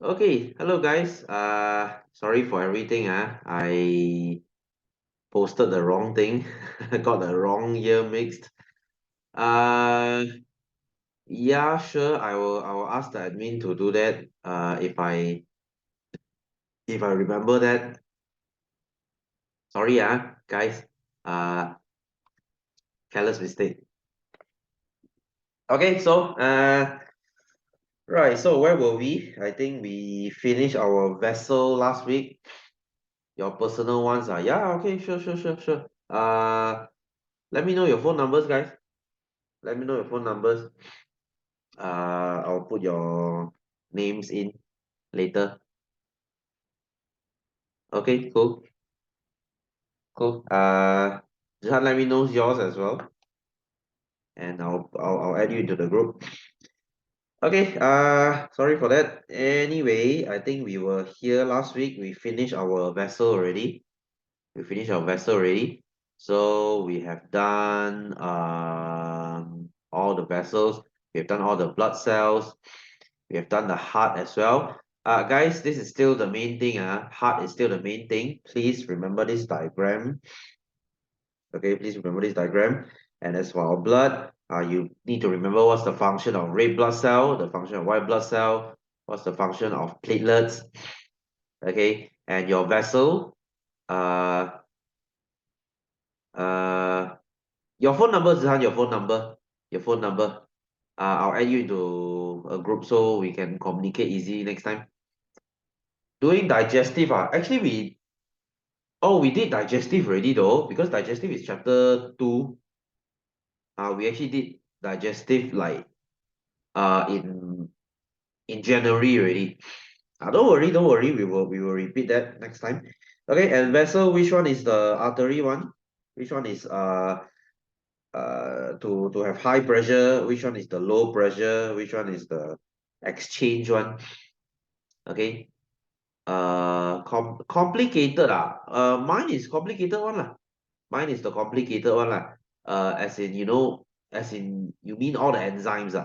Okay, hello guys. Sorry for everything. I posted the wrong thing. Got the wrong year mixed. Uh, yeah, sure. I will ask the admin to do that. If I remember that. Sorry, guys. Uh, Careless mistake. Okay, so right. So where were we? I think we finished our vessel last week. Your personal ones are yeah. Okay, sure. Let me know your phone numbers, guys. Let me know your phone numbers. I'll put your names in later. Okay, cool. Just let me know yours as well, and I'll add you into the group. Okay. Sorry for that. Anyway, I think we were here last week. We finished our vessel already. So we have done all the vessels. We have done all the blood cells. We have done the heart as well. Guys, this is still the main thing. Heart is still the main thing. Please remember this diagram. Okay, please remember this diagram. And as for our blood, you need to remember what's the function of red blood cell, the function of white blood cell, what's the function of platelets. Okay, and your vessel, uh, uh, your phone number, Zihan, your phone number. I'll add you into a group so we can communicate easily next time. Doing digestive, actually we did digestive already though, because digestive is chapter 2. We actually did digestive like in January already. Don't worry, we will repeat that next time. Okay, and vessel, which one is the artery one? Which one is to have high pressure? Which one is the low pressure? Which one is the exchange one? Okay. Complicated mine is complicated one lah. Mine is the complicated one lah. As in you mean all the enzymes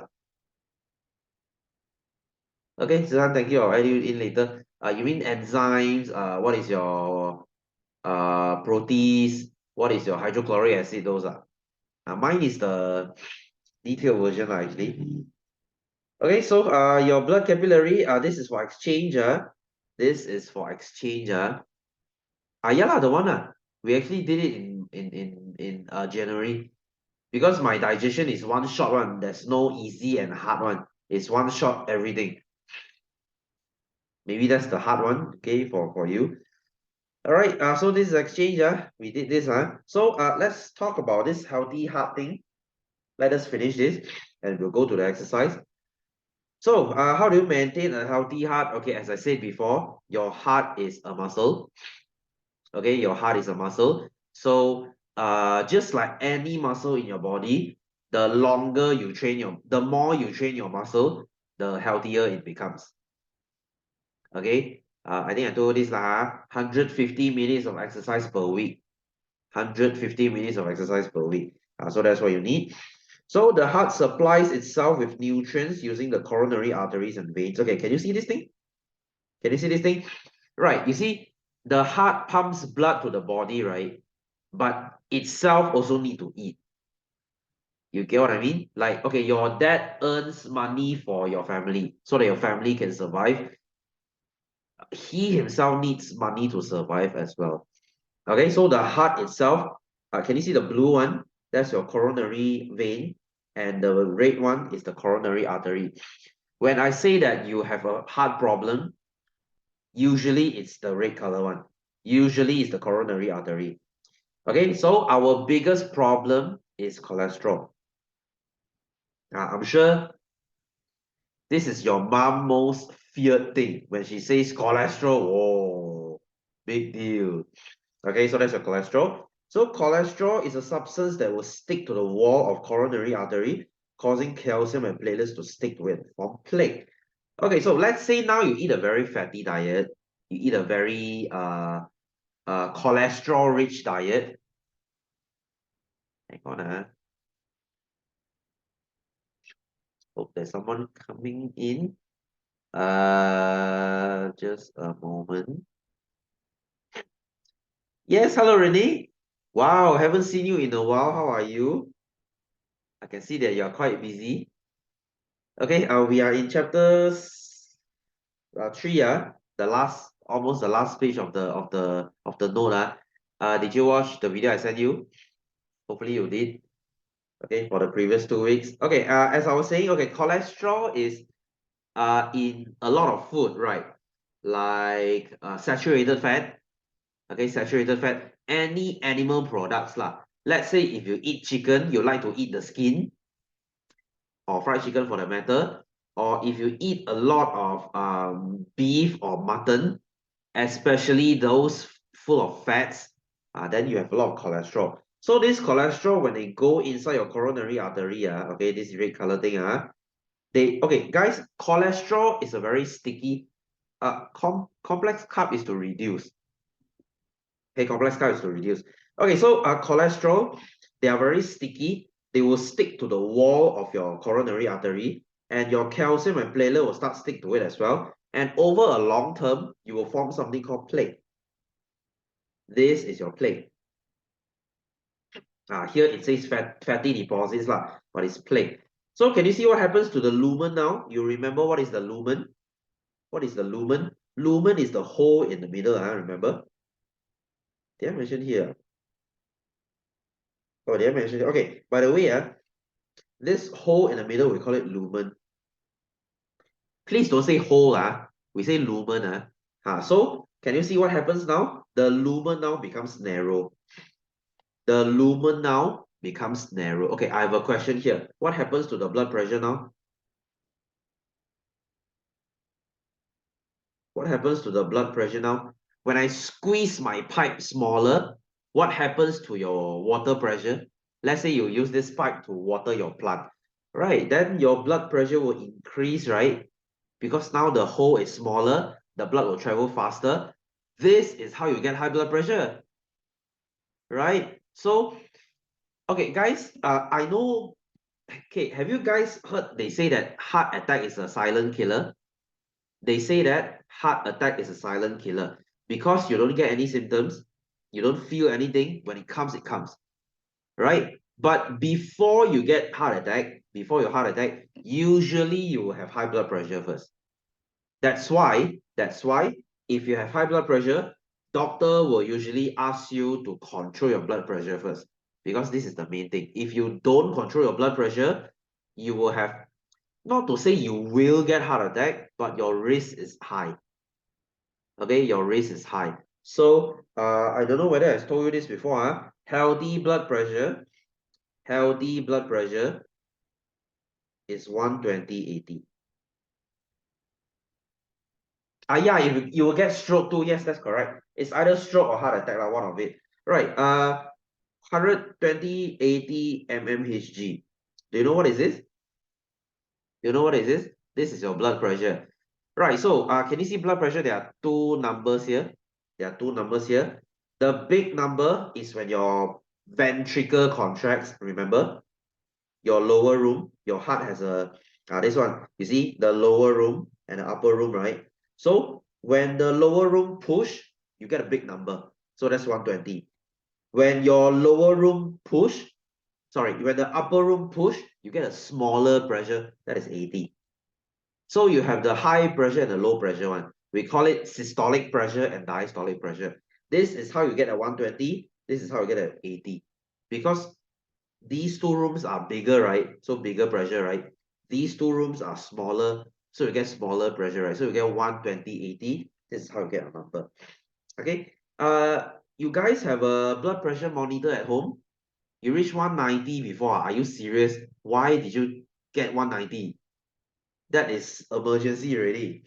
Okay, Susan, thank you. I'll add you in later. You mean enzymes? What is your protease? What is your hydrochloric acid? Those are. Mine is the detailed version actually. Okay, so your blood capillary. This is for exchange. This is for exchange. Yeah lah, the one we actually did it in January because my digestion is one shot one. There's no easy and hard one. It's one shot everything. Maybe that's the hard one, okay, for you. All right, so this is exchange, we did this, so let's talk about this healthy heart thing. Let us finish this, and we'll go to the exercise. So, how do you maintain a healthy heart? Okay, as I said before, your heart is a muscle. Okay, your heart is a muscle. So, just like any muscle in your body, the more you train your muscle, the healthier it becomes. Okay, I think I told you this lah. 150 minutes of exercise per week. 150 minutes of exercise per week. So that's what you need. So the heart supplies itself with nutrients using the coronary arteries and veins. Okay, can you see this thing? Can you see this thing? Right, you see, the heart pumps blood to the body, right? But itself also need to eat. You get what I mean? Like, okay, your dad earns money for your family so that your family can survive. He himself needs money to survive as well. Okay, so the heart itself, can you see the blue one? That's your coronary vein, and the red one is the coronary artery. When I say that you have a heart problem, usually it's the red color one. Usually it's the coronary artery. Okay, so our biggest problem is cholesterol. I'm sure this is your mom most feared thing. When she says cholesterol, oh, big deal. Okay, so that's your cholesterol. So cholesterol is a substance that will stick to the wall of coronary artery, causing calcium and platelets to stick to it and form plaque. Okay, so let's say now you eat a very fatty diet, you eat a very cholesterol-rich diet. Hang on, hope there's someone coming in. Just a moment. Yes, hello Renee. Wow, haven't seen you in a while. How are you? I can see that you're quite busy. Okay, we are in chapters 3, the last, almost the last page of the note. Did you watch the video I sent you? Hopefully you did. Okay, for the previous 2 weeks. Okay, as I was saying, okay, cholesterol is in a lot of food, right? Like saturated fat, okay, saturated fat, any animal products lah. Let's say if you eat chicken, you like to eat the skin, or fried chicken for that matter, or if you eat a lot of beef or mutton, especially those full of fats, then you have a lot of cholesterol. So this cholesterol, when they go inside your coronary artery, okay, this red color thing, okay, guys, cholesterol is a very sticky, complex carb is to reduce. Okay, complex carb is to reduce. Okay, so cholesterol, they are very sticky. They will stick to the wall of your coronary artery, and your calcium and platelet will start stick to it as well. And over a long term, you will form something called plaque. This is your plaque. Here it says fatty deposits lah, but it's plaque. So can you see what happens to the lumen now? You remember what is the lumen? What is the lumen? Lumen is the hole in the middle, remember? Did I mention here? Oh, did I mention it? Okay, by the way, this hole in the middle, we call it lumen. Please don't say hole, we say lumen. So can you see what happens now? The lumen now becomes narrow. The lumen now becomes narrow. Okay, I have a question here. What happens to the blood pressure now? What happens to the blood pressure now? When I squeeze my pipe smaller, what happens to your water pressure? Let's say you use this pipe to water your plant, right? Then your blood pressure will increase, right? Because now the hole is smaller, the blood will travel faster. This is how you get high blood pressure, right? So, okay, guys, I know, okay, have you guys heard they say that heart attack is a silent killer? They say that heart attack is a silent killer because you don't get any symptoms, you don't feel anything. When it comes, right? But before you get heart attack, before your heart attack, usually you will have high blood pressure first. That's why if you have high blood pressure, doctor will usually ask you to control your blood pressure first, because this is the main thing. If you don't control your blood pressure, you will have, not to say you will get heart attack, but your risk is high. Okay, your risk is high. So I don't know whether I told you this before. Healthy blood pressure is 120/80. Yeah, if you will get stroke too. Yes, that's correct. It's either stroke or heart attack, one of it. Right. 120/80 mmHg. Do you know what is this? You know what is this? This is your blood pressure. Right. So can you see blood pressure? There are two numbers here. There are two numbers here. The big number is when your ventricle contracts. Remember, your lower room, your heart has a this one. You see the lower room and the upper room, right? So when the lower room push, you get a big number. So that's 120. When your lower room push, when the upper room push, you get a smaller pressure. That is 80. So you have the high pressure and the low pressure one. We call it systolic pressure and diastolic pressure. This is how you get a 120. This is how you get a 80. Because these two rooms are bigger, right? So bigger pressure, right? These two rooms are smaller, so you get smaller pressure, right? So you get 120/80. This is how you get a number. Okay. You guys have a blood pressure monitor at home? You reach 190 before. Are you serious? Why did you get 190? That is emergency already.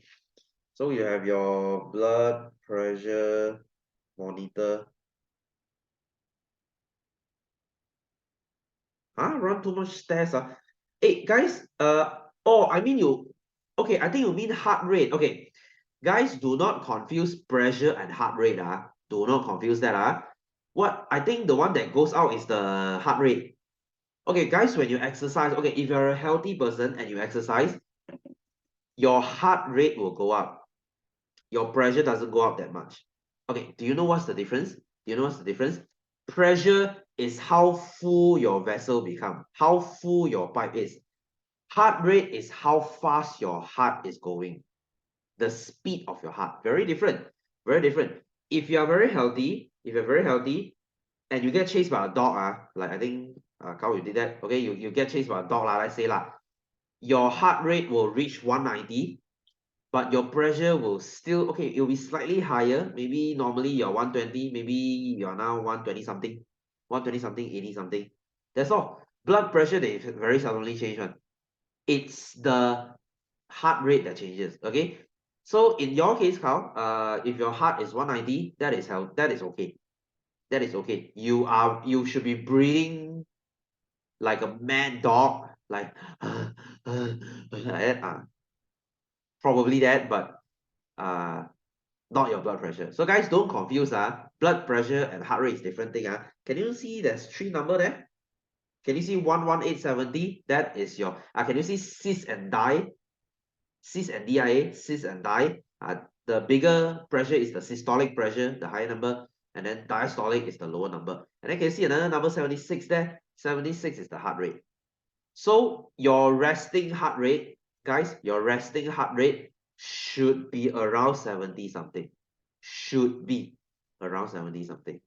So you have your blood pressure monitor. Run too much stairs. Hey guys, I mean okay, I think you mean heart rate. Okay, guys, do not confuse pressure and heart rate. Do not confuse that. What I think the one that goes out is the heart rate. Okay, guys, when you exercise, okay, if you're a healthy person and you exercise, your heart rate will go up. Your pressure doesn't go up that much. Okay, do you know what's the difference? Do you know what's the difference? Pressure is how full your vessel become, how full your pipe is. Heart rate is how fast your heart is going, the speed of your heart. Very different, very different. If you are very healthy, and you get chased by a dog, like I think Carl, you did that. Okay, you get chased by a dog, let's say your heart rate will reach 190, but your pressure will still, okay, it will be slightly higher. Maybe normally you're 120, maybe you're now 120 something, 120 something, 80 something. That's all. Blood pressure, they very seldomly change one. It's the heart rate that changes. Okay. So in your case, Carl, if your heart is 190, that is okay. That is okay. You should be breathing like a mad dog, like probably that, but not your blood pressure. So guys, don't confuse blood pressure and heart rate is different thing. Can you see there's 3 number there? Can you see 11870? That is your can you see cis and die? Cis and DIA, cis and die. The bigger pressure is the systolic pressure, the higher number, and then diastolic is the lower number. And then can you see another number 76 there? 76 is the heart rate. So your resting heart rate, guys, your resting heart rate should be around 70 something. Should be around 70 something.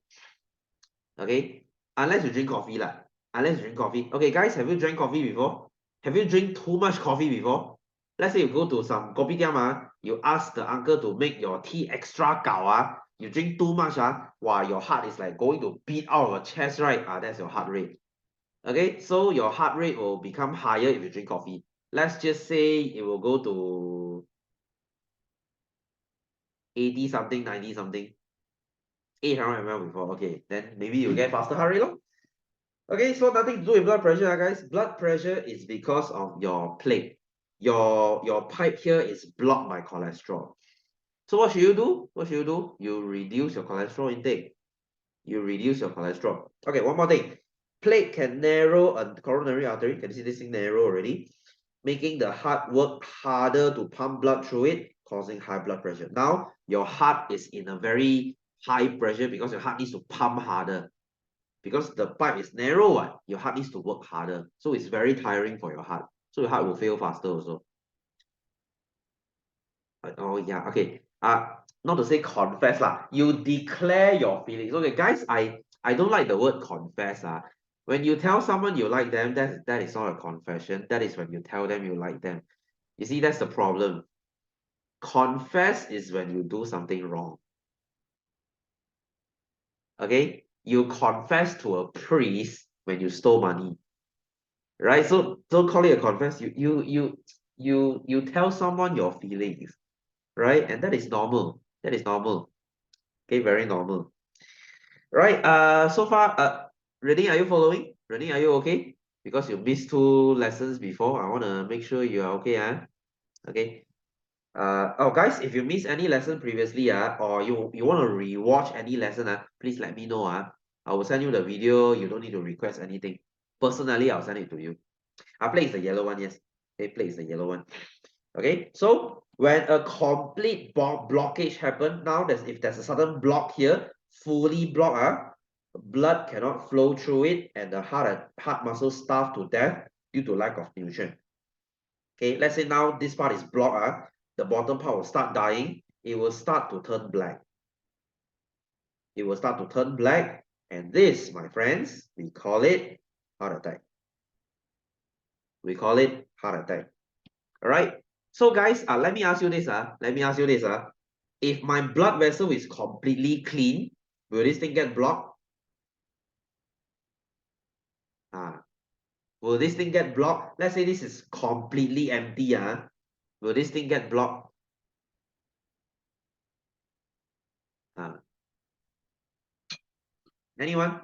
Okay? Unless you drink coffee lah. Unless you drink coffee. Okay, guys, have you drank coffee before? Have you drink too much coffee before? Let's say you go to some kopitiam, you ask the uncle to make your tea extra gao, you drink too much, wow, your heart is like going to beat out of your chest, right? That's your heart rate. Okay, so your heart rate will become higher if you drink coffee. Let's just say it will go to 80 something, 90 something, 800 ml before. Okay, then maybe you get faster heart rate. Okay, so nothing to do with blood pressure, guys. Blood pressure is because of your plate. Your pipe here is blocked by cholesterol. So what should you do? What should you do? You reduce your cholesterol intake. You reduce your cholesterol. Okay, one more thing. Plate can narrow a coronary artery. Can you see this thing narrow already? Making the heart work harder to pump blood through it, causing high blood pressure. Now, your heart is in a very high pressure because your heart needs to pump harder. Because the pipe is narrow, your heart needs to work harder. So it's very tiring for your heart. So your heart will fail faster also. Oh yeah, okay. Not to say confess lah. You declare your feelings. Okay, guys, I don't like the word confess. When you tell someone you like them, that is not a confession. That is when you tell them you like them. You see, that's the problem. Confess is when you do something wrong. Okay? You confess to a priest when you stole money. Right? So don't call it a confess. You tell someone your feelings, right? And that is normal. That is normal. Okay, very normal. Right. So far, Renee, are you following? Renee, are you okay? Because you missed 2 lessons before. I want to make sure you are okay, Okay. Oh, guys, if you missed any lesson previously, or you want to rewatch any lesson, please let me know, I will send you the video. You don't need to request anything. Personally, I'll send it to you. Plate is the yellow one, yes. Okay, plate is the yellow one. Okay, so when a complete blockage happen, now if there's a sudden block here, fully blocked, blood cannot flow through it, and the heart muscle starve to death due to lack of nutrient. Okay, let's say now this part is blocked, the bottom part will start dying. It will start to turn black. It will start to turn black, and this, my friends, we call it heart attack. We call it heart attack. All right. So guys, let me ask you this. Let me ask you this. If my blood vessel is completely clean, will this thing get blocked? Will this thing get blocked? Let's say this is completely empty. Will this thing get blocked? Anyone?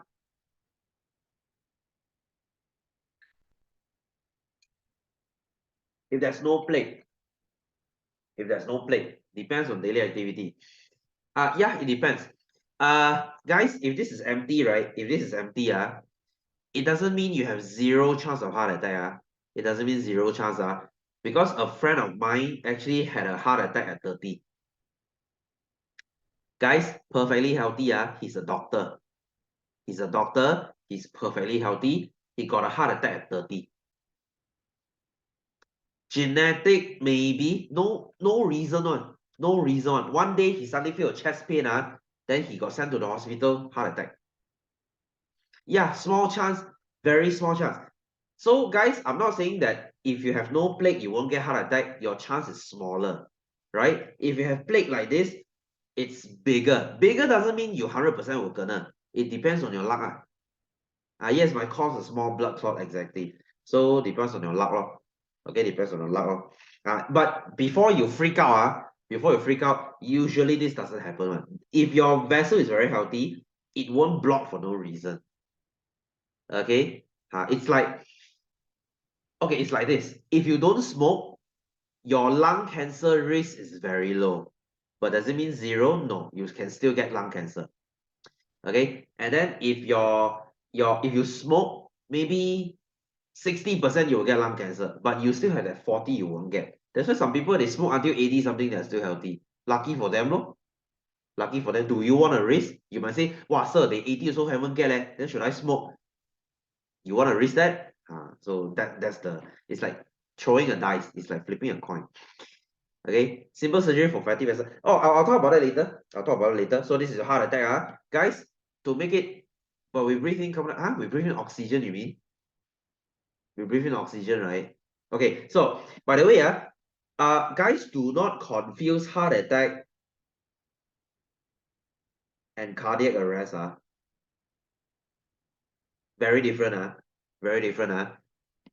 If there's no plate, depends on daily activity. Yeah, it depends. Guys, if this is empty, right? If this is empty, it doesn't mean you have 0 chance of heart attack. It doesn't mean 0 chance. Because a friend of mine actually had a heart attack at 30. Guys, perfectly healthy. He's a doctor. He's a doctor. He's perfectly healthy. He got a heart attack at 30. Genetic, maybe. No reason one. No reason one. One day he suddenly feel a chest pain. Then he got sent to the hospital, heart attack. Yeah, small chance, very small chance. So guys, I'm not saying that if you have no plague, you won't get heart attack. Your chance is smaller, right? If you have plague like this, it's bigger. Bigger doesn't mean you 100% will gonna. It depends on your luck. Yes, my cause is small blood clot, exactly. So depends on your luck. Okay, depends on your luck. But before you freak out, usually this doesn't happen. If your vessel is very healthy, it won't block for no reason. Okay, it's like it's like this. If you don't smoke, your lung cancer risk is very low. But does it mean zero? No, you can still get lung cancer. Okay, and then if if you smoke, maybe 60% you will get lung cancer, but you still have that 40 you won't get. That's why some people they smoke until 80 something, they're still healthy. Lucky for them, no? Lucky for them. Do you want to risk? You might say, wow, sir, they 80 also haven't get it. Then should I smoke? You want to risk that? So that's it's like throwing a dice. It's like flipping a coin. Okay, simple surgery for fatty vessel. Oh, I'll talk about it later. I'll talk about it later. So this is a heart attack, guys. To make it, but we breathe in we breathe in oxygen. You mean we breathe in oxygen, right? Okay. So by the way, guys, do not confuse heart attack and cardiac arrest. Very different. Very different.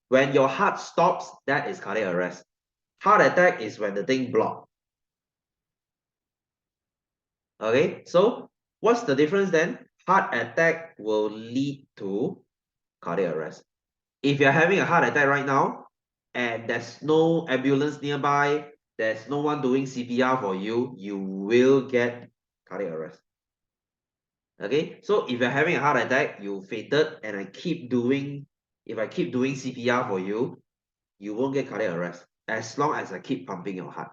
When your heart stops, that is cardiac arrest. Heart attack is when the thing blocks. Okay, so what's the difference then? Heart attack will lead to cardiac arrest. If you're having a heart attack right now and there's no ambulance nearby, there's no one doing CPR for you, you will get cardiac arrest. Okay, so if you're having a heart attack, you fainted, and if I keep doing CPR for you, you won't get cardiac arrest as long as I keep pumping your heart.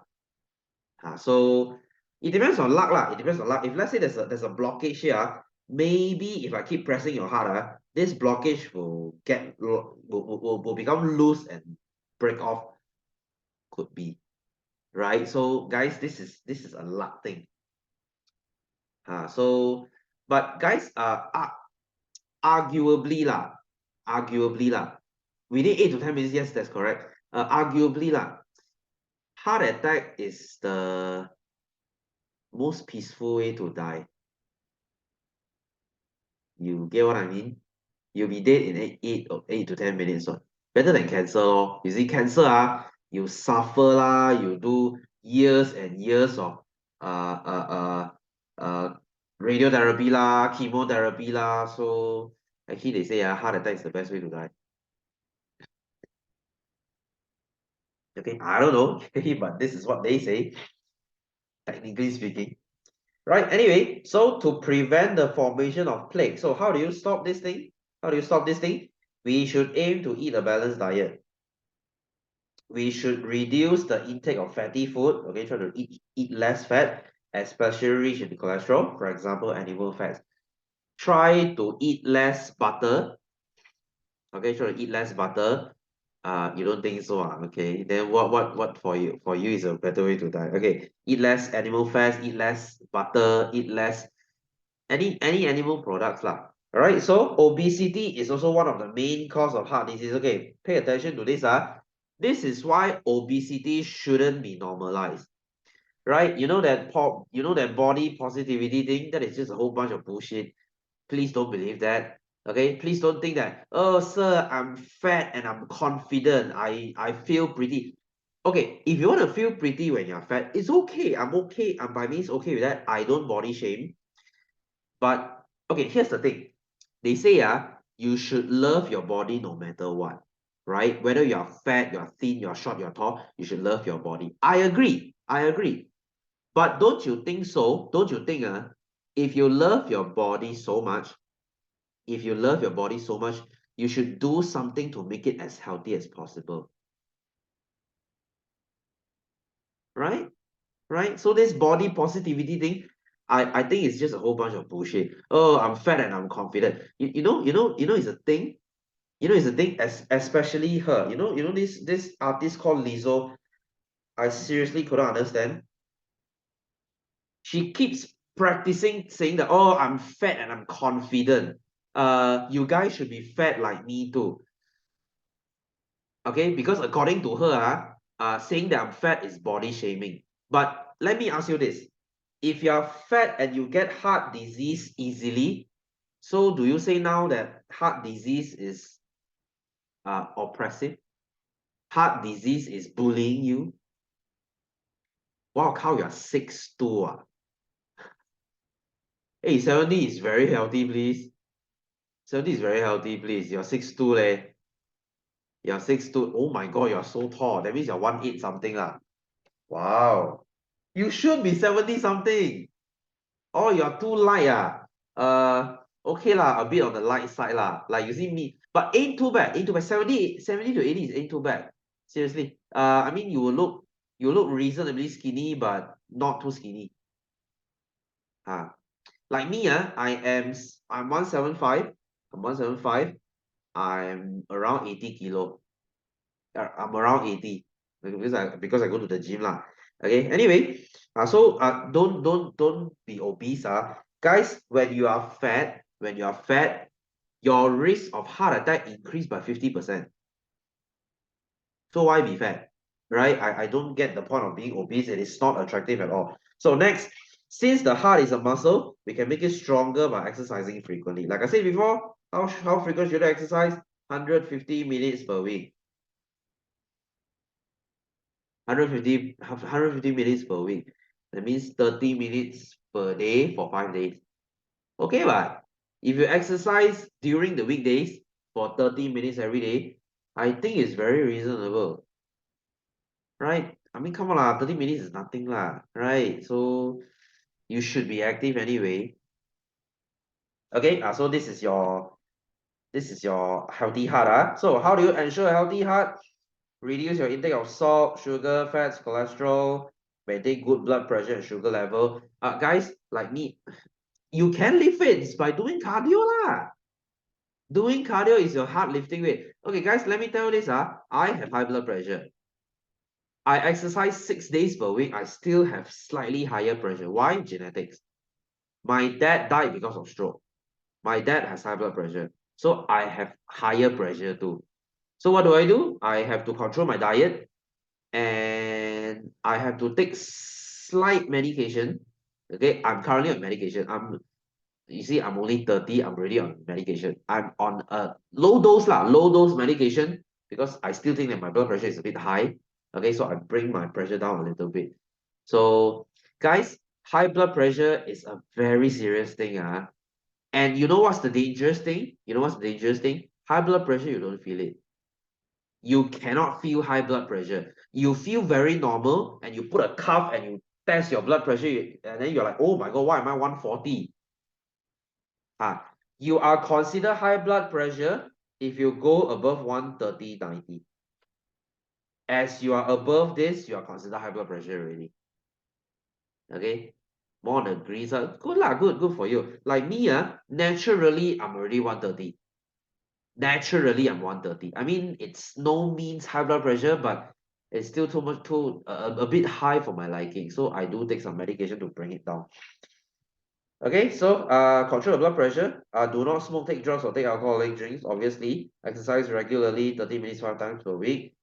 So it depends on luck lah. It depends on luck. If let's say there's a blockage here, maybe if I keep pressing your heart, this blockage will become loose and break off. Could be, right? So guys, this is a luck thing. So but guys, arguably lah, within 8 to 10 minutes, yes, that's correct. Arguably lah, heart attack is the most peaceful way to die. You get what I mean? You'll be dead in 8 to 10 minutes. Better than cancer. You see, cancer, you suffer lah, you do years and years of uh uh uh, uh radiotherapy lah, chemotherapy lah. So actually they say heart attack is the best way to die. Okay, I don't know, but this is what they say, technically speaking. Right, anyway, so to prevent the formation of plaque, so how do you stop this thing? How do you stop this thing? We should aim to eat a balanced diet. We should reduce the intake of fatty food. Okay, try to eat less fat, especially rich in cholesterol, for example, animal fats. Try to eat less butter. Okay, try to eat less butter. You don't think so? Okay, then what for you? For you is a better way to die. Okay, eat less animal fats, eat less butter, eat less any animal products lah. All right, so obesity is also one of the main cause of heart disease. Okay, pay attention to this. This is why obesity shouldn't be normalized. Right? You know that body positivity thing, that is just a whole bunch of bullshit. Please don't believe that. Okay, please don't think that, oh sir, I'm fat and I'm confident. I feel pretty. Okay, if you want to feel pretty when you're fat, it's okay. I'm okay. I'm by means okay with that. I don't body shame. But okay, here's the thing. They say you should love your body no matter what, right? Whether you're fat, you're thin, you're short, you're tall, you should love your body. I agree. I agree. But don't you think so? Don't you think if you love your body so much, you should do something to make it as healthy as possible. right? So this body positivity thing, I think it's just a whole bunch of bullshit. Oh, I'm fat and I'm confident. You know, it's a thing. You know, it's a thing, especially her. You know this artist called Lizzo. I seriously couldn't understand. She keeps practicing saying that, oh, I'm fat and I'm confident. You guys should be fat like me too. Okay, because according to her, saying that I'm fat is body shaming. But let me ask you this. If you're fat and you get heart disease easily, so do you say now that heart disease is oppressive? Heart disease is bullying you? Wow, cow, you're 6'2". Hey, 70 is very healthy, please. 70 is very healthy, please. You're 6'2", leh. You're 6'2". Oh my god, you're so tall. That means you're 1'8" something lah. Wow. You should be 70 something. Oh, you're too light okay lah, a bit on the light side lah. Like you see me, but ain't too bad. Ain't too bad. 70 to 80 is ain't too bad. Seriously. I mean you look reasonably skinny, but not too skinny. Like me, I'm 175. I'm 175. I'm around 80 kilo. I'm around 80 because I go to the gym lah. Okay. Anyway, so don't be obese. Guys, when you are fat, your risk of heart attack increase by 50%. So why be fat? Right? I don't get the point of being obese. It is not attractive at all. So next, since the heart is a muscle, we can make it stronger by exercising frequently. Like I said before, how frequent should I exercise? 150 minutes per week. 150 minutes per week. That means 30 minutes per day for 5 days. Okay, but if you exercise during the weekdays for 30 minutes every day, I think it's very reasonable. Right? I mean, come on lah, 30 minutes is nothing lah, right? So you should be active anyway. Okay, so this is your healthy heart. So how do you ensure a healthy heart? Reduce your intake of salt, sugar, fats, cholesterol, maintain good blood pressure and sugar level. Guys like me, you can lift weights by doing cardio lah. Doing cardio is your heart lifting weight. Okay, guys, let me tell you this. I have high blood pressure. I exercise 6 days per week. I still have slightly higher pressure. Why? Genetics. My dad died because of stroke. My dad has high blood pressure. So I have higher pressure too. So what do? I have to control my diet and I have to take slight medication. Okay, I'm currently on medication. You see, I'm only 30, I'm already on medication. I'm on a low dose medication because I still think that my blood pressure is a bit high. Okay, so I bring my pressure down a little bit. So, guys, high blood pressure is a very serious thing. And you know what's the dangerous thing? You know what's the dangerous thing? High blood pressure, you don't feel it. You cannot feel high blood pressure. You feel very normal and you put a cuff and you test your blood pressure and then you're like, oh my God, why am I 140? You are considered high blood pressure if you go above 130/90. As you are above this, you are considered high blood pressure already. Okay, more on the green side. Good lah, good for you. Like me, naturally I'm already 130. Naturally I'm 130. I mean, it's no means high blood pressure, but it's still a bit high for my liking. So I do take some medication to bring it down. Okay, so control the blood pressure. Do not smoke, take drugs, or take alcoholic drinks. Obviously, exercise regularly, 30 minutes 5 times per week.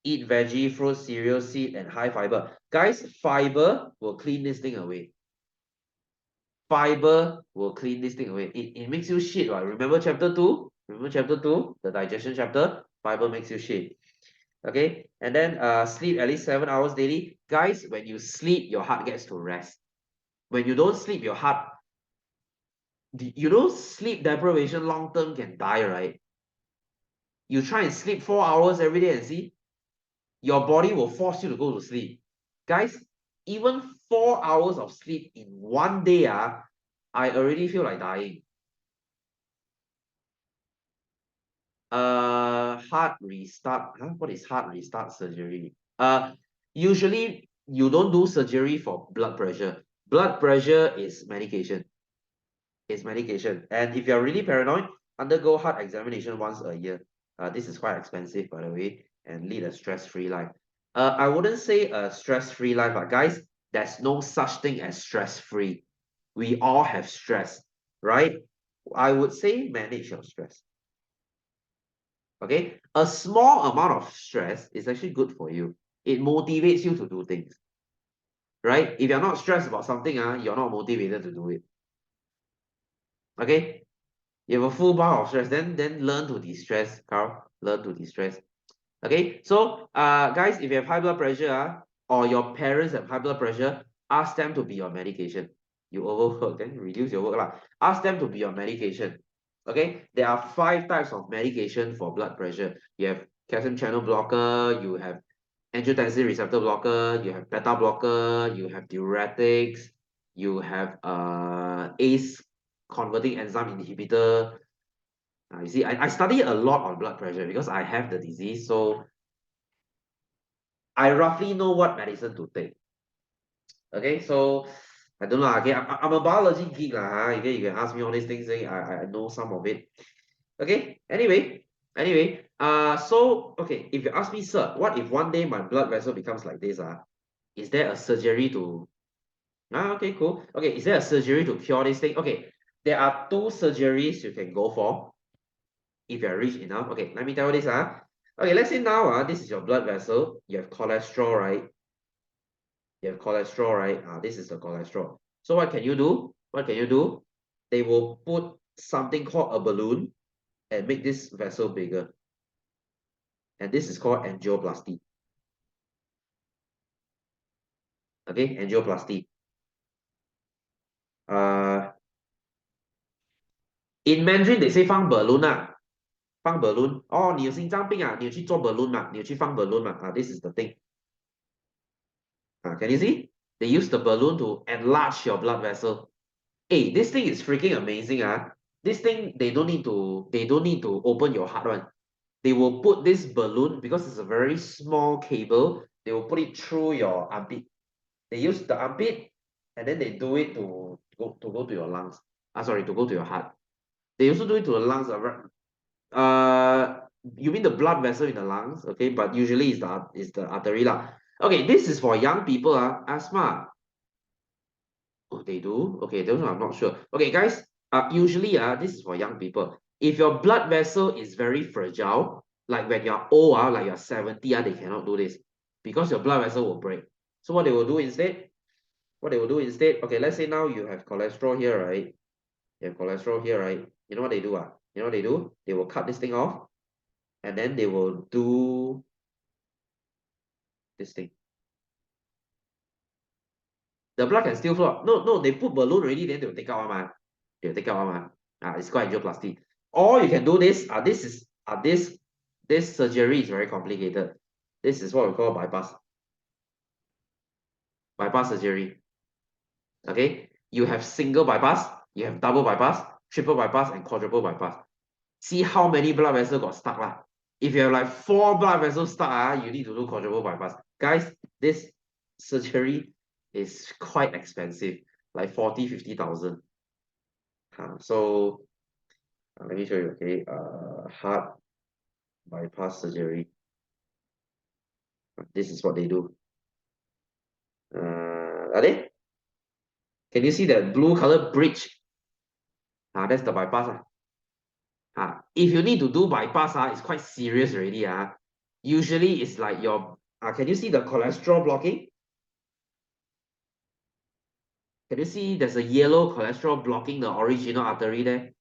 Eat veggie, fruits, cereal, seed, and high fiber. Guys, fiber will clean this thing away. Fiber will clean this thing away. It makes you shit, right? Remember chapter 2? Remember chapter 2? The digestion chapter? Fiber makes you shit. Okay, and then sleep at least 7 hours daily. Guys, when you sleep, your heart gets to rest. When you don't sleep, your heart sleep deprivation long term can die, right? You try and sleep 4 hours every day and see, your body will force you to go to sleep. Guys, even 4 hours of sleep in one day, I already feel like dying. Heart restart. What is heart restart surgery? Usually you don't do surgery for blood pressure. Blood pressure is medication. It's medication. And if you're really paranoid, undergo heart examination once a year. This is quite expensive, by the way, and lead a stress-free life. I wouldn't say a stress-free life, but guys, there's no such thing as stress-free. We all have stress, right? I would say manage your stress. Okay, a small amount of stress is actually good for you. It motivates you to do things, right? If you're not stressed about something, you're not motivated to do it. Okay, you have a full bar of stress, then learn to de-stress, Carl. Learn to de-stress. Okay, so guys, if you have high blood pressure, or your parents have high blood pressure, ask them to be on medication. You overwork, then reduce your work lah. Ask them to be on medication. Okay, there are 5 types of medication for blood pressure. You have calcium channel blocker, you have angiotensin receptor blocker, you have beta blocker, you have diuretics, you have ACE converting enzyme inhibitor. You see, I study a lot on blood pressure because I have the disease, so I roughly know what medicine to take. Okay, so I don't know. Okay, I'm a biology geek lah. Okay, you can ask me all these things. I know some of it. Okay. Anyway. So okay, if you ask me, sir, what if one day my blood vessel becomes like this? Is there a surgery to? Okay, cool. Okay, is there a surgery to cure this thing? Okay, there are 2 surgeries you can go for if you're rich enough. Okay, let me tell you this. Okay, let's say now this is your blood vessel. You have cholesterol, right? You have cholesterol, right? This is the cholesterol. So what can you do? What can you do? They will put something called a balloon and make this vessel bigger. And this is called angioplasty. Okay, angioplasty. In Mandarin they say 放 balloon 放 balloon. 哦，你有心脏病你有去做 balloon 嘛？你有去放 balloon 嘛？This is the thing. Can you see? They use the balloon to enlarge your blood vessel. Hey, this thing is freaking amazing. This thing they don't need to open your heart one. They will put this balloon because it's a very small cable. They will put it through your armpit. They use the armpit and then they do it to go to your lungs. Sorry, to go to your heart. They also do it to the lungs. You mean the blood vessel in the lungs? Okay, but usually it's the artery lah. Okay, this is for young people. Asthma. Oh, they do? Okay, those I'm not sure. Okay, guys, usually this is for young people. If your blood vessel is very fragile, like when you're old, like you're 70, they cannot do this because your blood vessel will break. So what they will do instead, okay, let's say now you have cholesterol here, right? You have cholesterol here, right? You know what they do? You know what they do? They will cut this thing off and then they will do this thing. The blood can still flow. No, they put balloon already, then they'll take out one. They'll take out one. It's called angioplasty. Or you can do this. This surgery is very complicated. This is what we call bypass. Bypass surgery. Okay, you have single bypass, you have double bypass, triple bypass, and quadruple bypass. See how many blood vessels got stuck lah. If you have like 4 blood vessels stuck, you need to do quadruple bypass. Guys, this surgery is quite expensive, like 40,000-50,000. So let me show you. Okay, heart bypass surgery. This is what they do. Are they? Can you see that blue color bridge? That's the bypass. If you need to do bypass, it's quite serious already. Usually it's like your can you see the cholesterol blocking? Can you see there's a yellow cholesterol blocking the original artery there?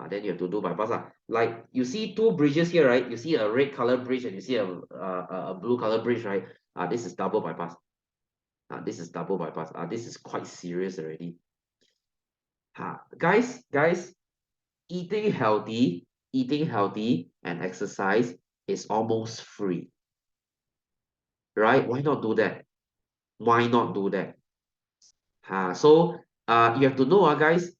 Then you have to do bypass. Like you see 2 bridges here, right? You see a red color bridge and you see a blue color bridge, right? This is double bypass. This is double bypass. This is quite serious already. Guys, eating healthy and exercise is almost free. Right? Why not do that? Why not do that? So you have to know, guys,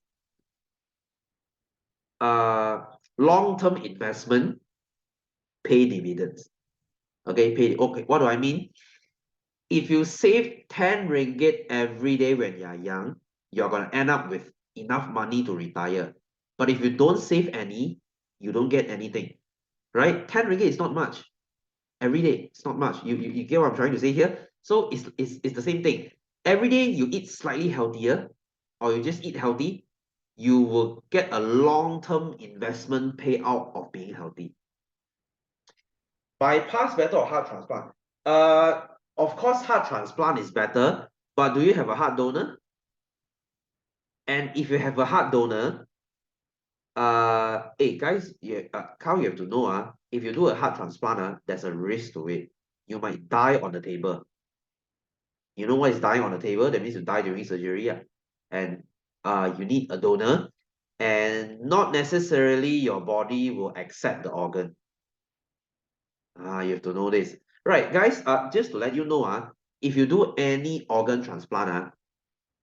long-term investment pay dividends. Okay, what do I mean? if you save 10 ringgit every day when you're young, you're going to end up with enough money to retire. But if you don't save any, you don't get anything, right? 10 ringgit is not much. Every day, it's not much. You get what I'm trying to say here? So it's the same thing. Every day you eat slightly healthier, or you just eat healthy, you will get a long-term investment payout of being healthy. Bypass better or heart transplant? Of course, heart transplant is better, but do you have a heart donor? And if you have a heart donor, hey guys, Carl, you have to know, if you do a heart transplant, there's a risk to it. You might die on the table. You know what is dying on the table? That means you die during surgery, and you need a donor, and not necessarily your body will accept the organ. You have to know this. Right, guys, just to let you know, if you do any organ transplant,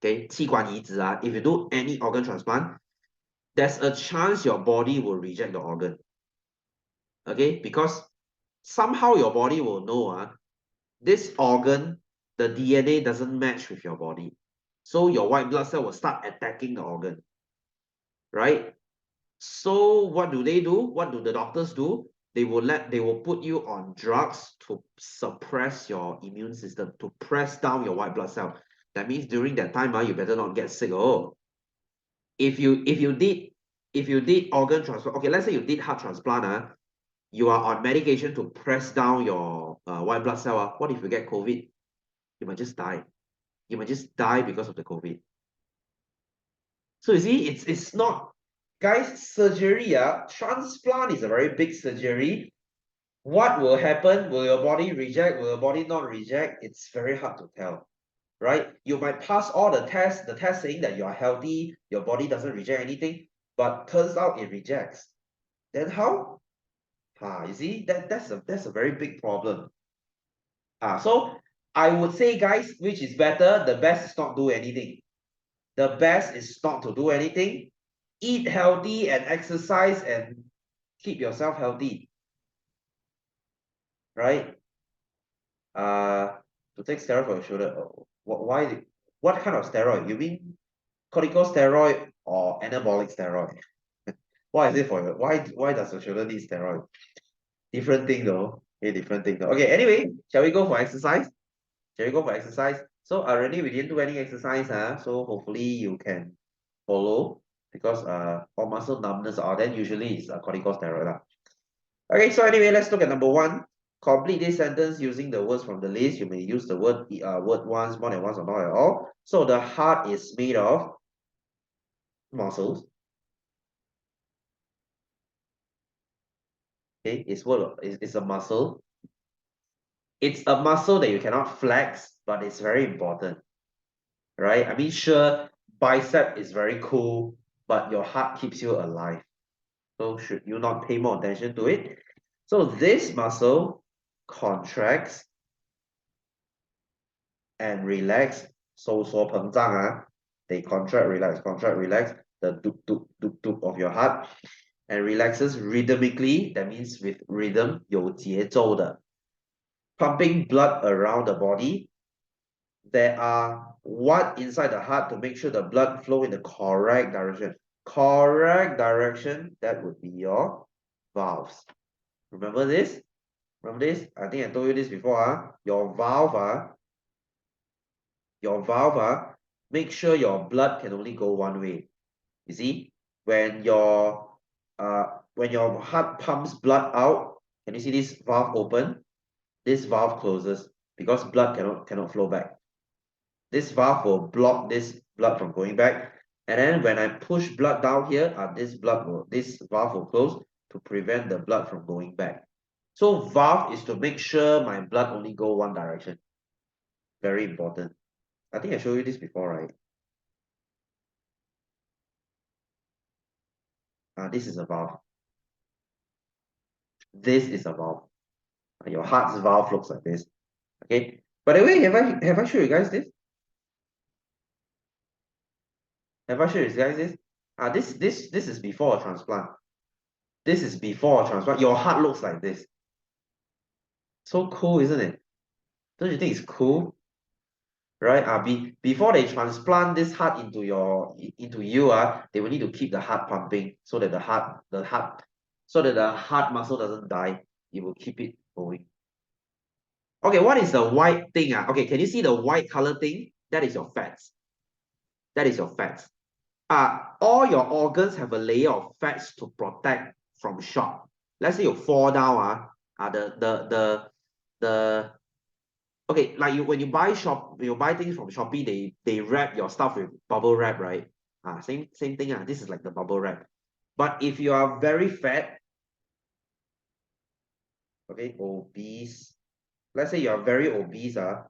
okay, 器官移植, if you do any organ transplant, there's a chance your body will reject the organ. Okay, because somehow your body will know, this organ, the DNA doesn't match with your body. So your white blood cell will start attacking the organ, right? So what do they do? What do the doctors do? They will put you on drugs to suppress your immune system, to press down your white blood cell. That means during that time, you better not get sick. Oh, if you did organ transplant, okay, let's say you did heart transplant, you are on medication to press down your white blood cell. What if you get COVID? You might just die. You might just die because of the COVID. So you see, it's not, guys, surgery, transplant is a very big surgery. What will happen? Will your body reject? Will your body not reject? It's very hard to tell, right? You might pass all the test saying that you are healthy, your body doesn't reject anything, but turns out it rejects. Then how? You see, that's a very big problem. So I would say, guys, which is better? The best is not do anything. The best is not to do anything. Eat healthy and exercise and keep yourself healthy, right? To take steroid for your shoulder. Why? What kind of steroid? You mean corticosteroid or anabolic steroid? Why is it for you? Why does your shoulder need steroid? Different thing though. Okay, different thing though. Okay, anyway, shall we go for exercise? Shall we go for exercise? So already we didn't do any exercise, so hopefully you can follow, because for muscle numbness, then usually it's corticosteroid. Okay, so anyway, let's look at number one. Complete this sentence using the words from the list. You may use the word once, more than once, or not at all. So the heart is made of muscles. Okay, it's a muscle. It's a muscle that you cannot flex, but it's very important, right? I mean, sure, bicep is very cool, but your heart keeps you alive. So should you not pay more attention to it? So this muscle contracts and relax. 收缩膨胀, they contract, relax, the doop of your heart, and relaxes rhythmically. That means with rhythm, 有节奏的. Pumping blood around the body. There are what inside the heart to make sure the blood flow in the correct direction. Correct direction, that would be your valves. Remember this? Remember this? I think I told you this before. Your valve, make sure your blood can only go one way. You see, when your heart pumps blood out, can you see this valve open? This valve closes because blood cannot flow back. This valve will block this blood from going back. And then when I push blood down here, this valve will close to prevent the blood from going back. So valve is to make sure my blood only go one direction. Very important. I think I showed you this before, right? This is a valve. This is a valve. Your heart's valve looks like this. Okay. By the way, have I showed you guys this? Have I showed you guys this? This is before a transplant. This is before a transplant. Your heart looks like this. So cool, isn't it? Don't you think it's cool? right? Before they transplant this heart into you, they will need to keep the heart pumping so that the heart muscle doesn't die. It will keep it going. Okay, what is the white thing? Okay, can you see the white color thing? That is your fats. That is your fats. All your organs have a layer of fats to protect from shock. Let's say you fall down, the okay, like when you buy things from Shopee, they wrap your stuff with bubble wrap, right? Same thing. This is like the bubble wrap. But if you are very fat, okay, obese. Let's say you are very obese, okay,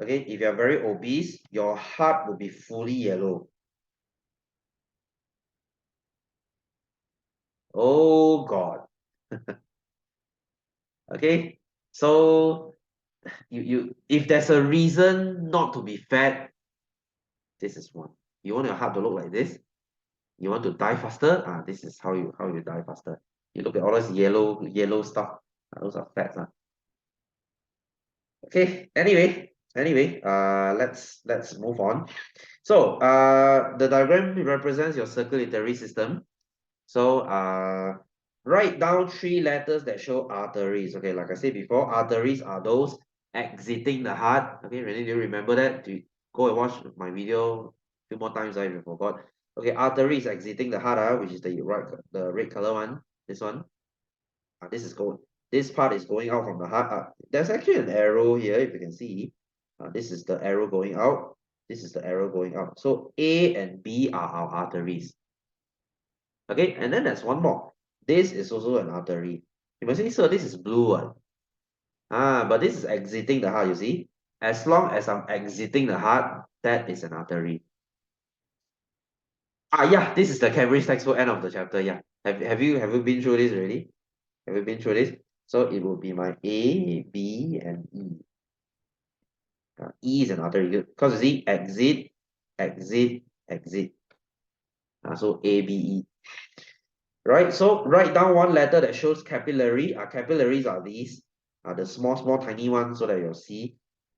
if you are very obese, your heart will be fully yellow. Oh God. Okay, so you if there's a reason not to be fat, this is one. You want your heart to look like this? You want to die faster? This is how you die faster. You look at all those yellow stuff. Those are fats. Okay. Anyway. Let's move on. So the diagram represents your circulatory system. So write down 3 letters that show arteries. Okay, like I said before, arteries are those exiting the heart. Okay, really, do you remember that? Go and watch my video a few more times if you forgot. Okay, arteries exiting the heart, which is the red color one. This one. This part is going out from the heart. There's actually an arrow here, if you can see. This is the arrow going out. This is the arrow going out. So A and B are our arteries. Okay, and then there's one more. This is also an artery. You must say, so this is blue one. But this is exiting the heart, you see. As long as I'm exiting the heart, that is an artery. Yeah, this is the Cambridge textbook end of the chapter. Yeah. Have you been through this already? Have you been through this? So it will be my A, B, and E. E is an artery because you see exit, exit, exit. So A, B, E. Right, so write down one letter that shows capillary. Capillaries are these, the small, tiny ones, so that you'll see.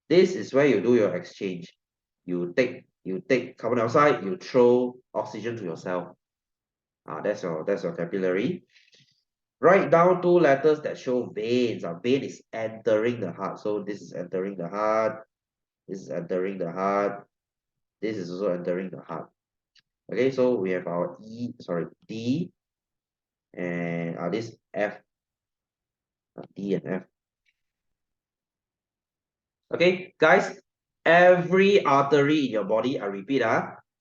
This is where you do your exchange. You take carbon dioxide, you throw oxygen to yourself. That's your capillary. Write down 2 letters that show veins. Vein is entering the heart. So this is entering the heart. This is entering the heart. This is also entering the heart. Okay, so we have our D, and this F, D and F. Okay, guys, every artery in your body, I repeat,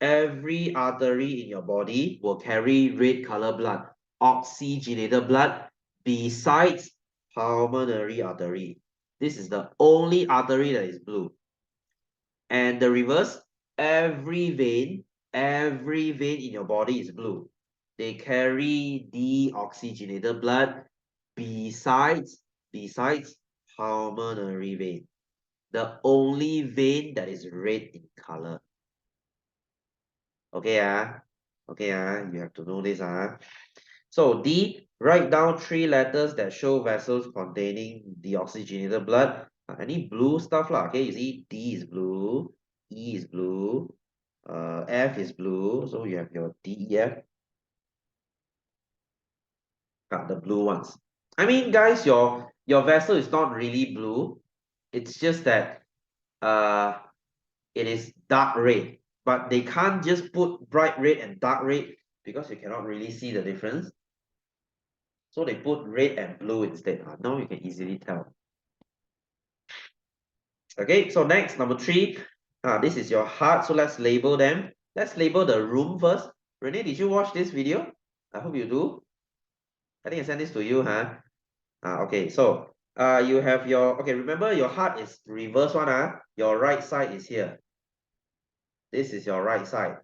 every artery in your body will carry red color blood, oxygenated blood, besides pulmonary artery. This is the only artery that is blue. And the reverse, every vein in your body is blue. They carry deoxygenated blood besides pulmonary vein. The only vein that is red in color. Okay, you have to know this. So D, write down 3 letters that show vessels containing deoxygenated blood. Any blue stuff lah. Okay, you see D is blue, E is blue, F is blue. So you have your D, E, F. The blue ones. I mean, guys, your vessel is not really blue. It's just that it is dark red. But they can't just put bright red and dark red because you cannot really see the difference. So they put red and blue instead. Now you can easily tell. Okay, so next, number 3. This is your heart. So let's label them. Let's label the room first. Renee, did you watch this video? I hope you do. I think I sent this to you, okay, so you have your, okay, remember your heart is reverse one, your right side is here. This is your right side.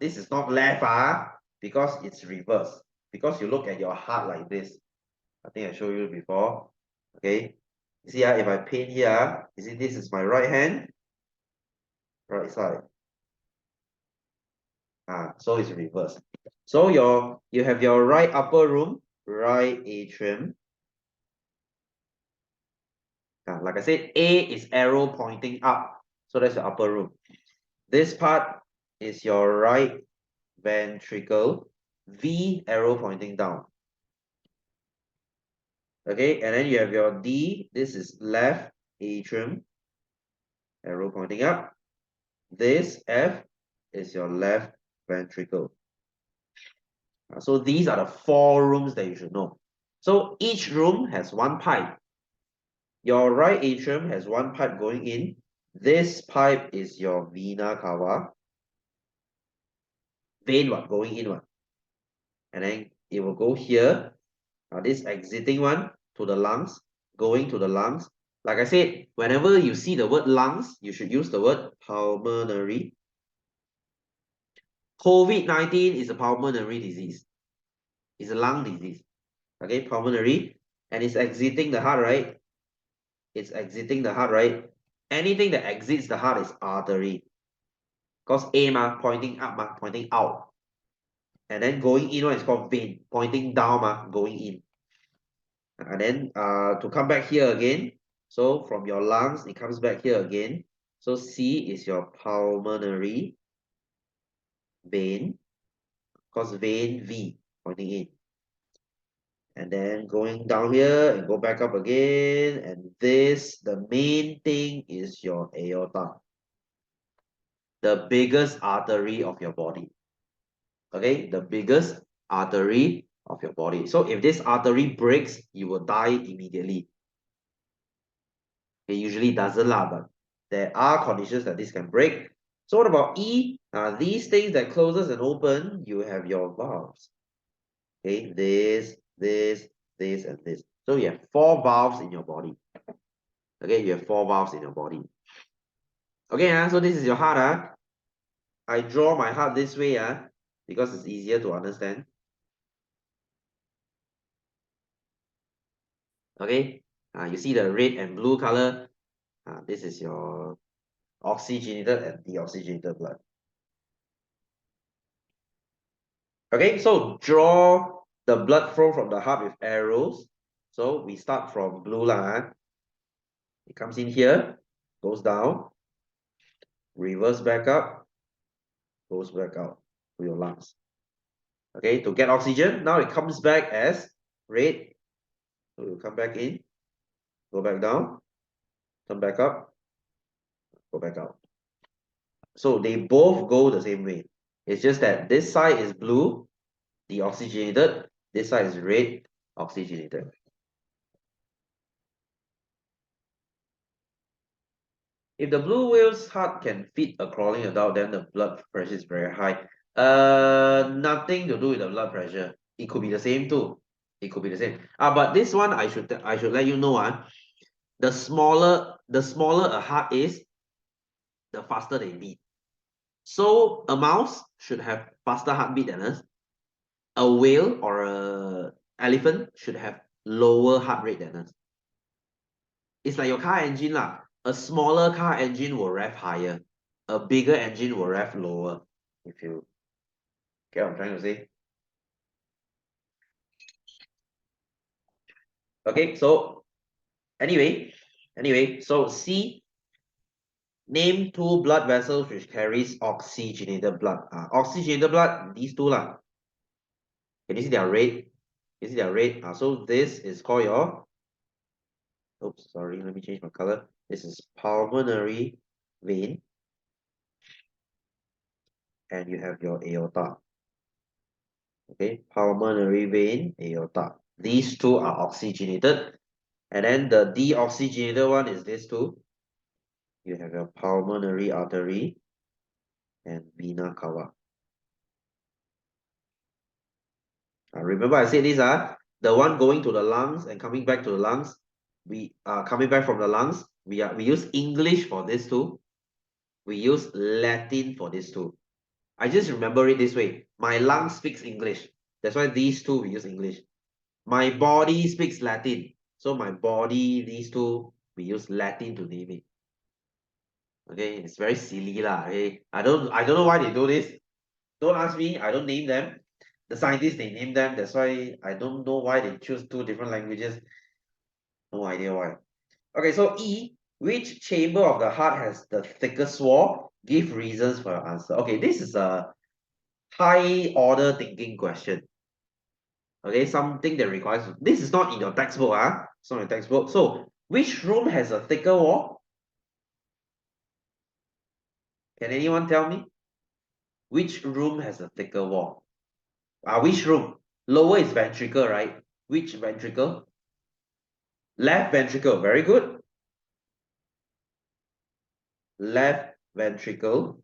This is not left, because it's reverse. Because you look at your heart like this. I think I showed you before. Okay. You see, if I paint here, you see this is my right hand, right side. So it's reverse. So you have your right upper room, right atrium. Like I said, A is arrow pointing up. So that's your upper room. This part is your right ventricle. V arrow pointing down. Okay, and then you have your D. This is left atrium. Arrow pointing up. This F is your left ventricle. So these are the 4 rooms that you should know. So each room has 1 pipe. Your right atrium has 1 pipe going in. This pipe is your vena cava. Vein going in . And then it will go here. This exiting one to the lungs, going to the lungs. Like I said, whenever you see the word lungs, you should use the word pulmonary. COVID-19 is a pulmonary disease. It's a lung disease. Okay, pulmonary. And it's exiting the heart, right? It's exiting the heart, right? Anything that exits the heart is artery. Because A pointing up pointing out. And then going in one is called vein, pointing down going in. And then to come back here again, so from your lungs, it comes back here again. So C is your pulmonary vein, because vein V pointing in. And then going down here and go back up again. And this, the main thing is your aorta, the biggest artery of your body. Okay, the biggest artery of your body. So if this artery breaks, you will die immediately. It usually doesn't but there are conditions that this can break. So what about E? These things that closes and open, you have your valves. Okay, this, and this. So you have 4 valves in your body. Okay, you have 4 valves in your body. Okay, so this is your heart. I draw my heart this way because it's easier to understand. Okay, you see the red and blue color. This is your oxygenated and deoxygenated blood. Okay, so draw the blood flow from the heart with arrows. So we start from blue lah. It comes in here, goes down, reverse back up, goes back out to your lungs. Okay, to get oxygen, now it comes back as red. So you come back in, go back down, come back up, go back out. So they both go the same way. It's just that this side is blue, deoxygenated. This side is red, oxygenated. If the blue whale's heart can feed a crawling adult, then the blood pressure is very high. Nothing to do with the blood pressure. It could be the same too. It could be the same. But this one I should let you know. The smaller a heart is, the faster they beat. So a mouse should have faster heartbeat than us. A whale or a elephant should have lower heart rate than us. It's like your car engine lah. A smaller car engine will rev higher. A bigger engine will rev lower. If you get what I'm trying to say. Okay, so anyway, so C, name 2 blood vessels which carries oxygenated blood. Oxygenated blood, these 2 lah. Can you see they are red? You see they are red. So this is called your, oops, sorry, let me change my color. This is pulmonary vein. And you have your aorta. Okay, pulmonary vein, aorta. These 2 are oxygenated. And then the deoxygenated one is this 2. You have your pulmonary artery and vena cava. Remember I said this, the one going to the lungs and coming back to the lungs, we are coming back from the lungs. We use English for this 2. We use Latin for this 2. I just remember it this way. My lung speaks English. That's why these 2 we use English. My body speaks Latin. So my body, these 2, we use Latin to name it. Okay, it's very silly lah. Okay, I don't know why they do this. Don't ask me. I don't name them. The scientists, they name them. That's why I don't know why they choose 2 different languages. No idea why. Okay, so E, which chamber of the heart has the thickest wall? Give reasons for your answer. Okay, this is a high order thinking question. Okay, something that requires, this is not in your textbook, it's not in your textbook. So, which room has a thicker wall? Can anyone tell me? Which room has a thicker wall? Which room? Lower is ventricle, right? Which ventricle? Left ventricle, very good. Left ventricle,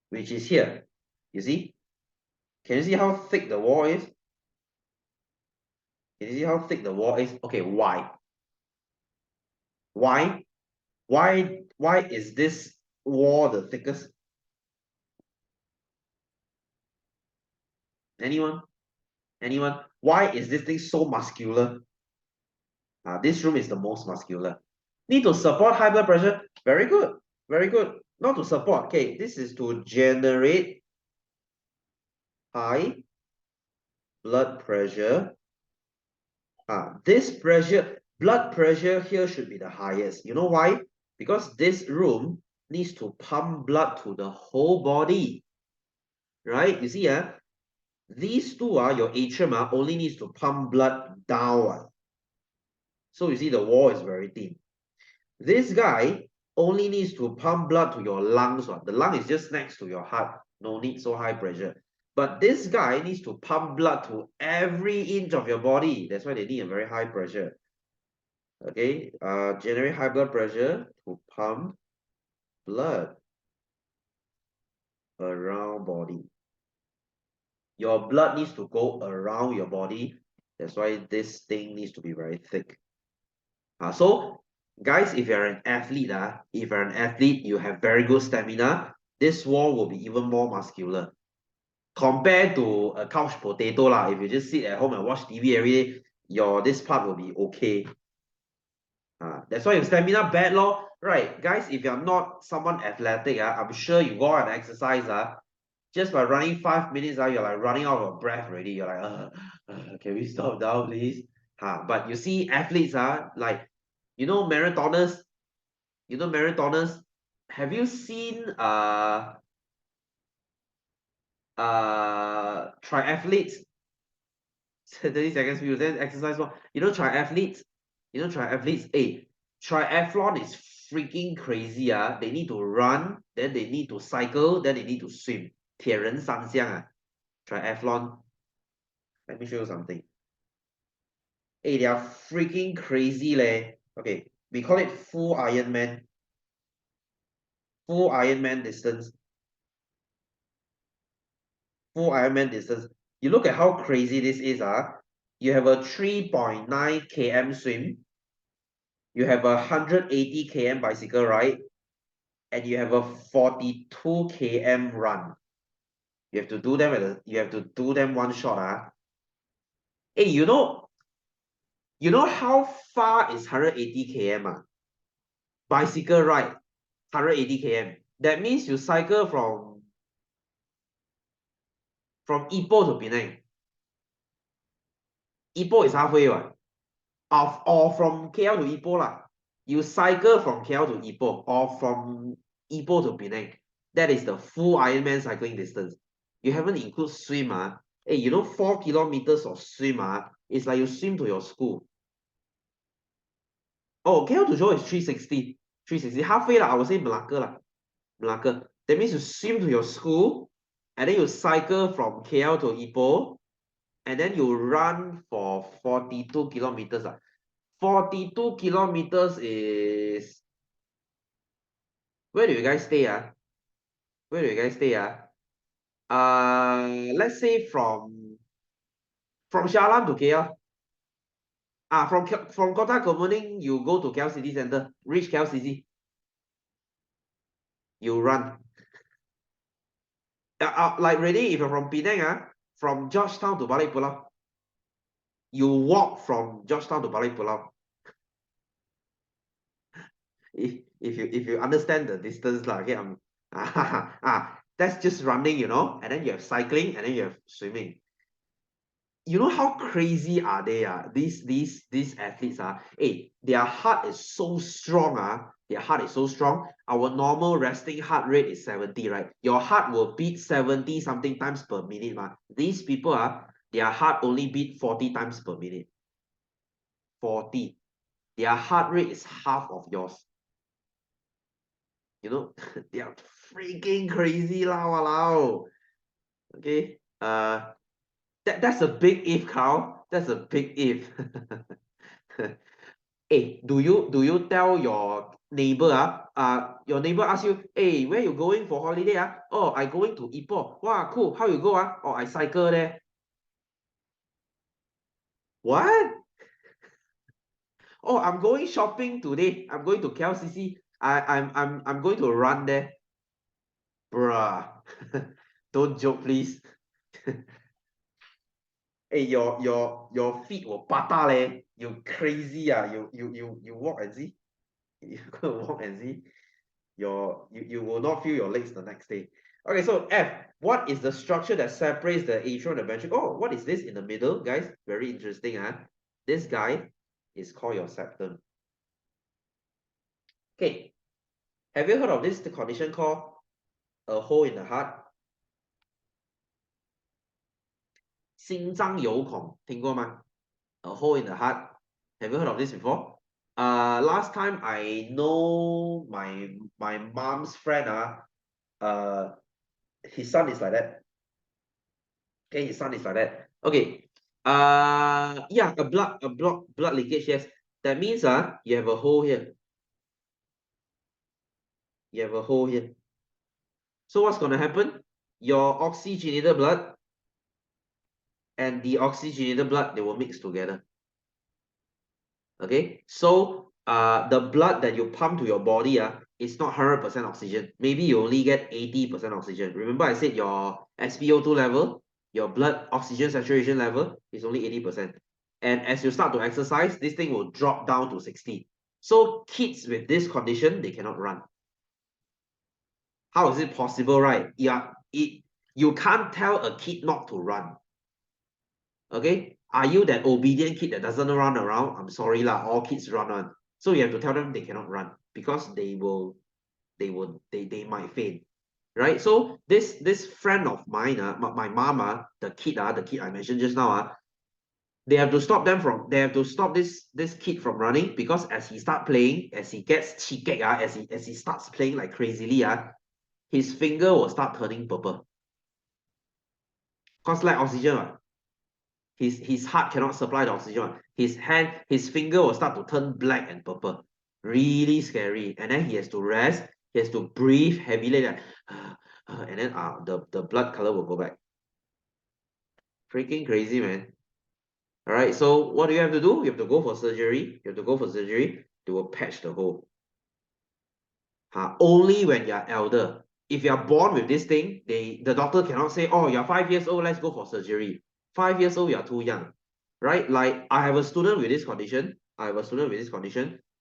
which is here. You see? Can you see how thick the wall is? Can you see how thick the wall is? Okay, why? Why? Why is this wall the thickest? Anyone? Anyone? Why is this thing so muscular? This room is the most muscular. Need to support high blood pressure. Very good. Very good. Not to support. Okay, this is to generate high blood pressure. This blood pressure here should be the highest. You know why? Because this room needs to pump blood to the whole body. Right? You see, these two, your atrium, only needs to pump blood down. So you see the wall is very thin. This guy only needs to pump blood to your lungs. The lung is just next to your heart. No need so high pressure. But this guy needs to pump blood to every inch of your body. That's why they need a very high pressure. Okay, generate high blood pressure to pump blood around body. Your blood needs to go around your body. That's why this thing needs to be very thick. So guys, if you're an athlete, you have very good stamina, this wall will be even more muscular. Compared to a couch potato, if you just sit at home and watch TV every day, this part will be okay. That's why your stamina bad, lor. Right, guys, if you're not someone athletic, I'm sure you go out and exercise, just by running 5 minutes, you're like running out of breath already. You're like, can we stop now, please? But you see athletes, like, marathoners, have you seen triathletes? 30 seconds view, then exercise one. Triathletes, triathlon is freaking crazy. They need to run, then they need to cycle, then they need to swim. 铁人三项 triathlon. Let me show you something. They are freaking crazy leh. Okay, we call it full Ironman. Full Ironman distance. Full Ironman distance. You look at how crazy this is. You have a 3.9 km swim. You have a 180 km bicycle ride. And you have a 42 km run. You have to do them one shot. Hey, you know how far is 180 km? Bicycle ride, 180 km. That means you cycle from Ipoh to Penang. Ipoh is halfway, right? Or from KL to Ipoh lah. You cycle from KL to Ipoh or from Ipoh to Penang. That is the full Ironman cycling distance. You haven't include swim. Hey, 4 kilometers of swim. It's like you swim to your school. Oh, KL to Johor is 360. 360. Halfway lah, I would say Malacca lah. Malacca. That means you swim to your school, and then you cycle from KL to Ipoh, and then you run for 42 kilometers. 42 kilometers is... Where do you guys stay? Where do you guys stay? Let's say from Shah to KL. From Kota Kemuning, you go to KL City Center. Reach KL City. You run. Like really, if you're from Penang, from Georgetown to Balik Pulau, you walk from Georgetown to Balik Pulau. If you understand the distance, okay, that's just running, and then you have cycling, and then you have swimming. you know how crazy are they? These athletes are. Hey, their heart is so strong. Their heart is so strong. Our normal resting heart rate is 70, right? Your heart will beat 70 something times per minute. These people their heart only beat 40 times per minute. 40. Their heart rate is half of yours. You know, they are freaking crazy lah, walao. Okay. That's a big if, Carl. That's a big if. Hey, do you tell your neighbor your neighbor ask you, hey, where you going for holiday Oh, I going to Ipoh. Wow, cool. How you go Oh, I cycle there. What? Oh, I'm going shopping today. I'm going to KLCC. I'm going to run there. Bruh. Don't joke, please. Hey, your feet will patah leh. You crazy You walk and see. You go walk and see. You will not feel your legs the next day. Okay, so F, what is the structure that separates the atrium and the ventricle? Oh, what is this in the middle, guys? Very interesting, This guy is called your septum. Okay, have you heard of this condition called a hole in the heart? 心脏有孔，听过吗？ A hole in the heart. Have you heard of this before? Last time I know my mom's friend his son is like that. Okay, his son is like that. Okay. Yeah, blood leakage. Yes, that means you have a hole here. You have a hole here. So what's gonna happen? Your oxygenated blood and the oxygenated blood, they will mix together. Okay, so the blood that you pump to your body is not 100% oxygen. Maybe you only get 80% oxygen. Remember I said your SpO2 level, your blood oxygen saturation level is only 80%. And as you start to exercise, this thing will drop down to 60. So kids with this condition, they cannot run. How is it possible, right? Yeah, you can't tell a kid not to run. Okay, are you that obedient kid that doesn't run around? I'm sorry lah, all kids run on. So you have to tell them they cannot run because they might faint, right? So this friend of mine, my mama, the kid I mentioned just now, they have to stop this kid from running because as he start playing, as he gets chikek, as he starts playing like crazily, his finger will start turning purple. Cause lack oxygen. His heart cannot supply the oxygen. His finger will start to turn black and purple. Really scary. And then he has to rest. He has to breathe heavily, like, and then the blood color will go back. Freaking crazy, man. All right. So what do you have to do? You have to go for surgery. You have to go for surgery. They will patch the hole. Only when you're elder. If you're born with this thing, the doctor cannot say, oh, you're 5 years old, let's go for surgery. 5 years old, you're too young, right? Like I have a student with this condition.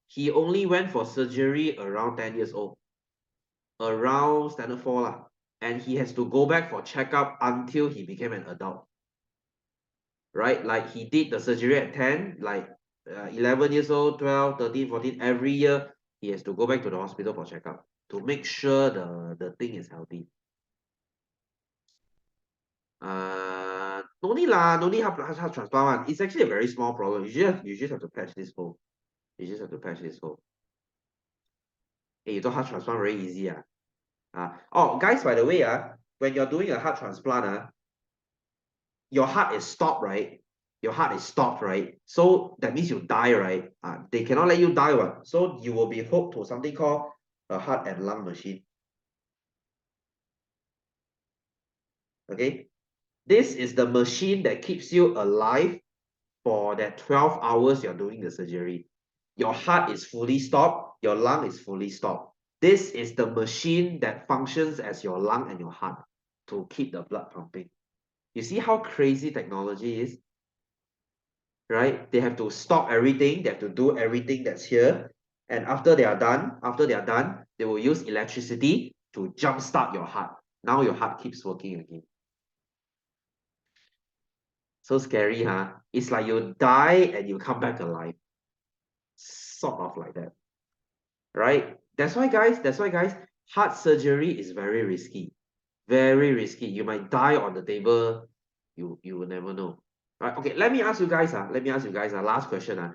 He only went for surgery around 10 years old, around standard 4 lah. And he has to go back for checkup until he became an adult, right? Like he did the surgery at 10, like 11 years old, 12, 13, 14, every year he has to go back to the hospital for checkup to make sure the thing is healthy. No need lah, no need heart transplant one. It's actually a very small problem. You just have to patch this hole. You just have to patch this hole. Hey, you thought heart transplant very easy oh, guys, by the way when you're doing a heart transplant your heart is stopped, right? Your heart is stopped, right? So that means you die, right? They cannot let you die, what? So you will be hooked to something called a heart and lung machine. Okay, this is the machine that keeps you alive for that 12 hours you're doing the surgery. Your heart is fully stopped, your lung is fully stopped. This is the machine that functions as your lung and your heart to keep the blood pumping. You see how crazy technology is? Right? They have to stop everything, they have to do everything that's here. And after they are done, they will use electricity to jumpstart your heart. Now your heart keeps working again. So scary, huh? It's like you die and you come back alive. Sort of like that. Right? That's why guys, heart surgery is very risky. Very risky. You might die on the table. You will never know. Right? Okay, let me ask you guys, last question.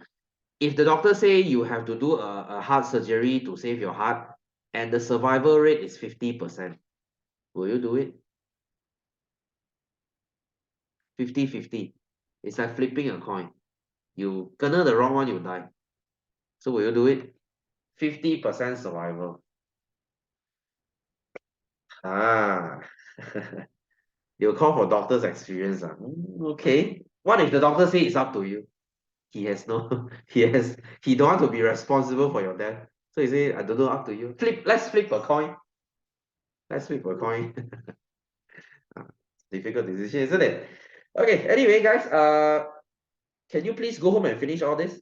If the doctor say you have to do a heart surgery to save your heart and the survival rate is 50%, will you do it? 50-50. It's like flipping a coin. You kena the wrong one, you die. So will you do it? 50% survival. Ah. You'll call for doctor's experience. Okay. What if the doctor say it's up to you? He has no, he don't want to be responsible for your death. So he say, I don't know, up to you. Let's flip a coin. Let's flip a coin. Difficult decision, isn't it? Okay, anyway, guys, can you please go home and finish all this?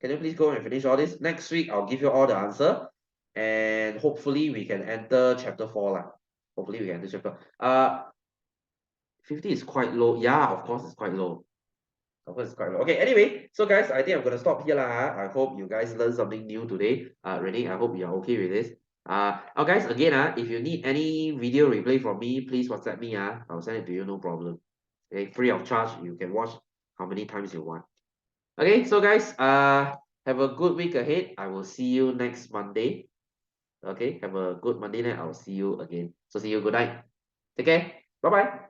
Can you please go and finish all this? Next week, I'll give you all the answer. And hopefully we can enter chapter 4. Lah. Hopefully we can enter chapter. 50 is quite low. Yeah, of course it's quite low. Of course it's quite low. Okay, anyway, so guys, I think I'm gonna stop here. Lah. I hope you guys learned something new today. Renee, I hope you're okay with this. Guys, again, if you need any video replay from me, please WhatsApp me. I'll send it to you, no problem. Okay, free of charge. You can watch how many times you want. Okay, so guys, have a good week ahead. I will see you next Monday. Okay, have a good Monday night. I'll see you again. So see you. Good night. Take care. Bye bye.